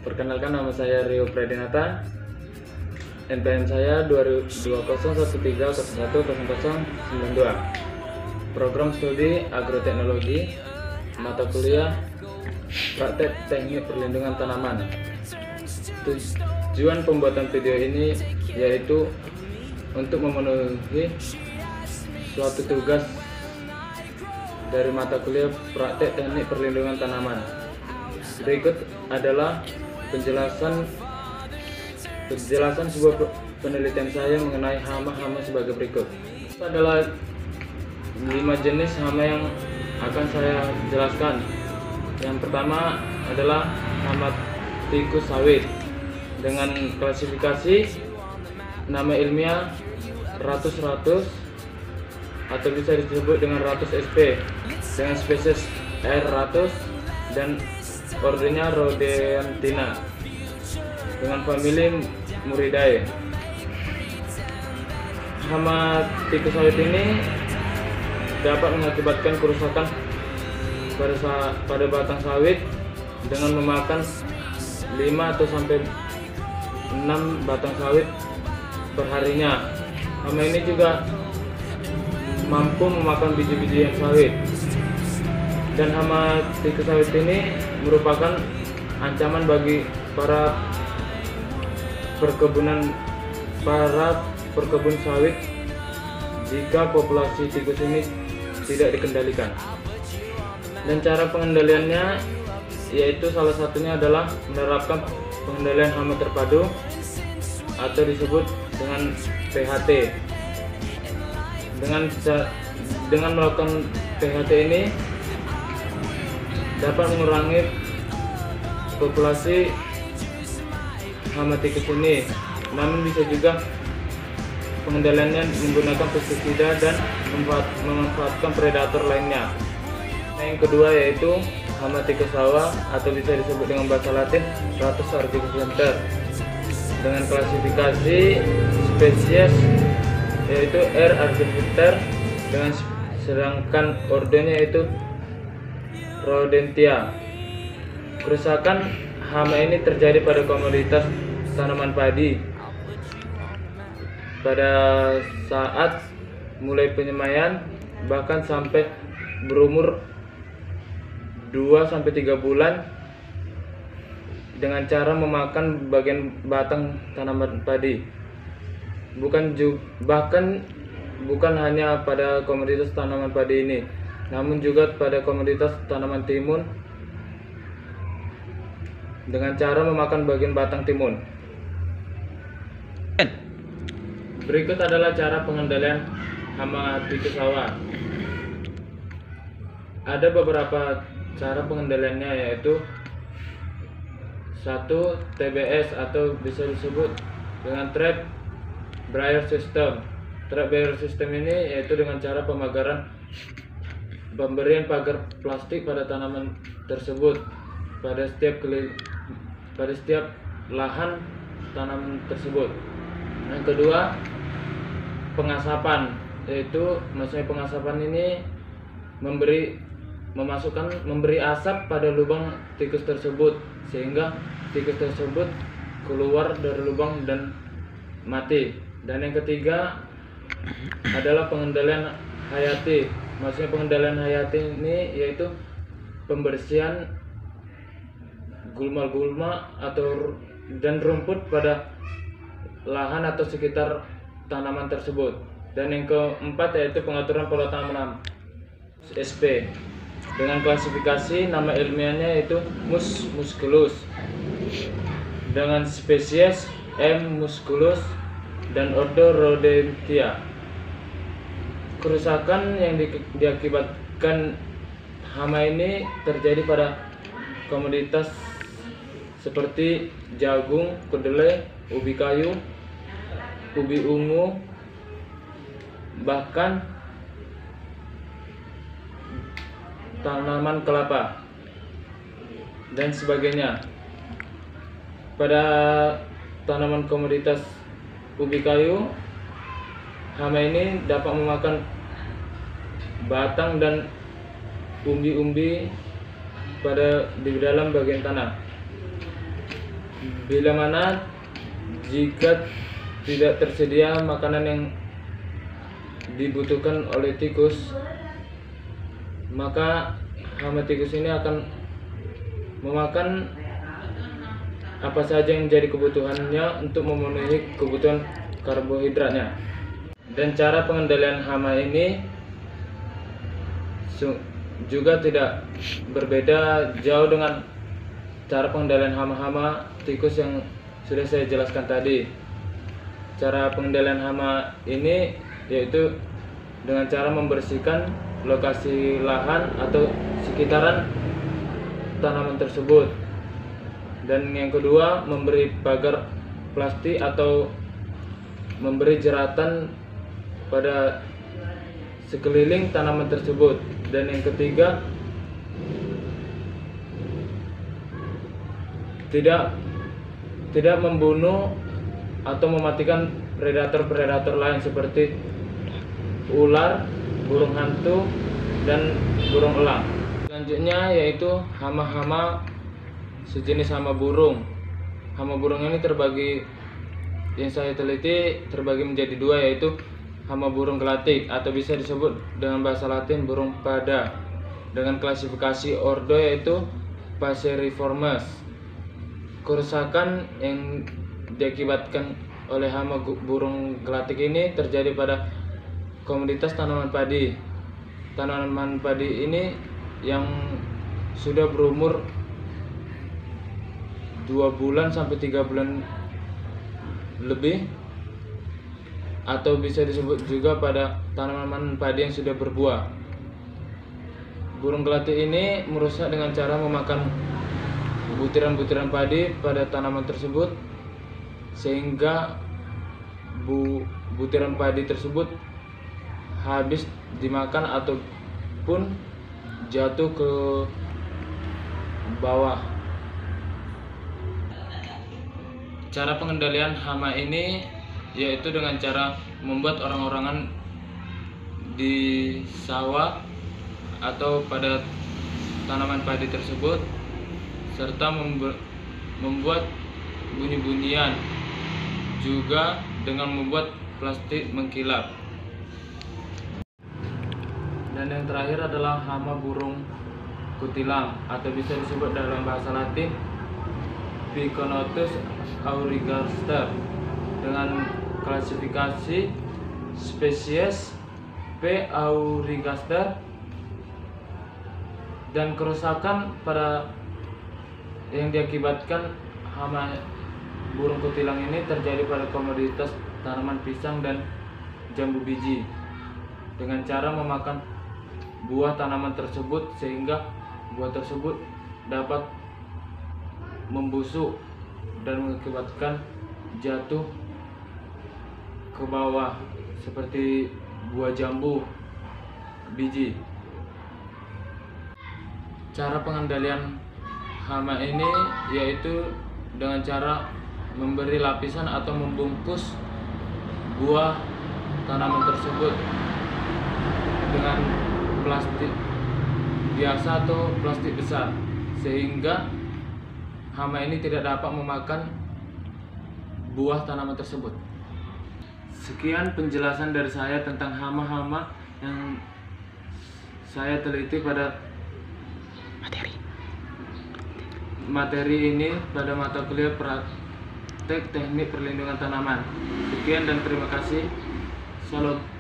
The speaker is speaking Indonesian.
Perkenalkan, nama saya Rio Pradinata. NPM saya 201313010092. Program studi agroteknologi, mata kuliah praktek teknik perlindungan tanaman. Tujuan pembuatan video ini yaitu untuk memenuhi suatu tugas dari mata kuliah praktek teknik perlindungan tanaman. Berikut adalah penjelasan sebuah penelitian saya mengenai hama-hama sebagai berikut. Itu adalah 5 jenis hama yang akan saya jelaskan. Yang pertama adalah hama tikus sawit dengan klasifikasi nama ilmiah ratus-ratus atau bisa disebut dengan ratus SP dengan spesies R100 dan ordernya Rhodanthiina dengan famili Muridae. Hama tikus sawit ini dapat mengakibatkan kerusakan pada batang sawit dengan memakan 5 atau sampai 6 batang sawit perharinya. Hama ini juga mampu memakan biji-bijian sawit. Dan hama tikus sawit ini merupakan ancaman bagi para perkebun sawit jika populasi tikus ini tidak dikendalikan. Dan cara pengendaliannya yaitu salah satunya adalah menerapkan pengendalian hama terpadu atau disebut dengan PHT. Dengan melakukan PHT ini dapat mengurangi populasi hama tikus ini. Namun bisa juga pengendaliannya menggunakan pestisida dan memanfaatkan predator lainnya. Yang kedua yaitu hama tikus sawah atau bisa disebut dengan bahasa Latin Rattus articulenter dengan klasifikasi spesies yaitu R. argentifter dengan sedangkan ordernya yaitu Rhodanthiina. Kerusakan hama ini terjadi pada komoditas tanaman padi pada saat mulai penyemaian bahkan sampai berumur 2-3 bulan dengan cara memakan bagian batang tanaman padi. Bukan hanya pada komoditas tanaman padi ini, namun juga pada komoditas tanaman timun dengan cara memakan bagian batang timun. Berikut adalah cara pengendalian hama tikus sawah. Ada beberapa cara pengendaliannya yaitu 1. TBS atau bisa disebut dengan trap barrier system. Trap barrier system ini yaitu dengan cara pemberian pagar plastik pada tanaman tersebut pada setiap lahan tanaman tersebut. Yang kedua, pengasapan, yaitu maksudnya pengasapan ini memberi asap pada lubang tikus tersebut sehingga tikus tersebut keluar dari lubang dan mati. Dan yang ketiga adalah pengendalian hayati. Maksudnya pengendalian hayati ini yaitu pembersihan gulma-gulma dan rumput pada lahan atau sekitar tanaman tersebut. Dan yang keempat yaitu pengaturan pola tanam SP dengan klasifikasi nama ilmiahnya yaitu Mus musculus dengan spesies M. musculus dan ordo Rhodanthiina. Kerusakan yang diakibatkan hama ini terjadi pada komoditas seperti jagung, kedelai, ubi kayu, ubi ungu, bahkan tanaman kelapa dan sebagainya. Pada tanaman komoditas ubi kayu, hama ini dapat memakan batang dan umbi-umbi di dalam bagian tanah. Bila mana jika tidak tersedia makanan yang dibutuhkan oleh tikus, maka hama tikus ini akan memakan apa saja yang menjadi kebutuhannya untuk memenuhi kebutuhan karbohidratnya. Dan cara pengendalian hama ini juga tidak berbeda jauh dengan cara pengendalian hama-hama tikus yang sudah saya jelaskan tadi. Cara pengendalian hama ini yaitu dengan cara membersihkan lokasi lahan atau sekitaran tanaman tersebut. Dan yang kedua, memberi pagar plastik atau memberi jeratan pada sekeliling tanaman tersebut. Dan yang ketiga, tidak membunuh atau mematikan predator-predator lain seperti ular, burung hantu, dan burung elang. Selanjutnya yaitu hama-hama sejenis hama burung. Hama burung ini terbagi, yang saya teliti terbagi menjadi dua, yaitu hama burung gelatik atau bisa disebut dengan bahasa Latin burung pada, dengan klasifikasi ordo yaitu Passeriformes. Kerusakan yang diakibatkan oleh hama burung gelatik ini terjadi pada komoditas tanaman padi. Tanaman padi ini yang sudah berumur 2 bulan sampai 3 bulan lebih, atau bisa disebut juga pada tanaman padi yang sudah berbuah. Burung gelatik ini merusak dengan cara memakan butiran-butiran padi pada tanaman tersebut, sehingga butiran padi tersebut habis dimakan ataupun jatuh ke bawah. Cara pengendalian hama ini yaitu dengan cara membuat orang-orangan di sawah atau pada tanaman padi tersebut, serta membuat bunyi-bunyian, juga dengan membuat plastik mengkilap. Dan yang terakhir adalah hama burung kutilang atau bisa disebut dalam bahasa Latin Piconotus aurigaster dengan klasifikasi spesies P. aurigaster. Dan kerusakan pada yang diakibatkan hama burung kutilang ini terjadi pada komoditas tanaman pisang dan jambu biji dengan cara memakan buah tanaman tersebut, sehingga buah tersebut dapat membusuk dan mengakibatkan jatuh ke bawah seperti buah jambu biji. Cara pengendalian hama ini yaitu dengan cara memberi lapisan atau membungkus buah tanaman tersebut dengan plastik biasa atau plastik besar, sehingga hama ini tidak dapat memakan buah tanaman tersebut. Sekian penjelasan dari saya tentang hama-hama yang saya teliti pada materi ini pada mata kuliah praktek teknik perlindungan tanaman. Sekian dan terima kasih. Salam.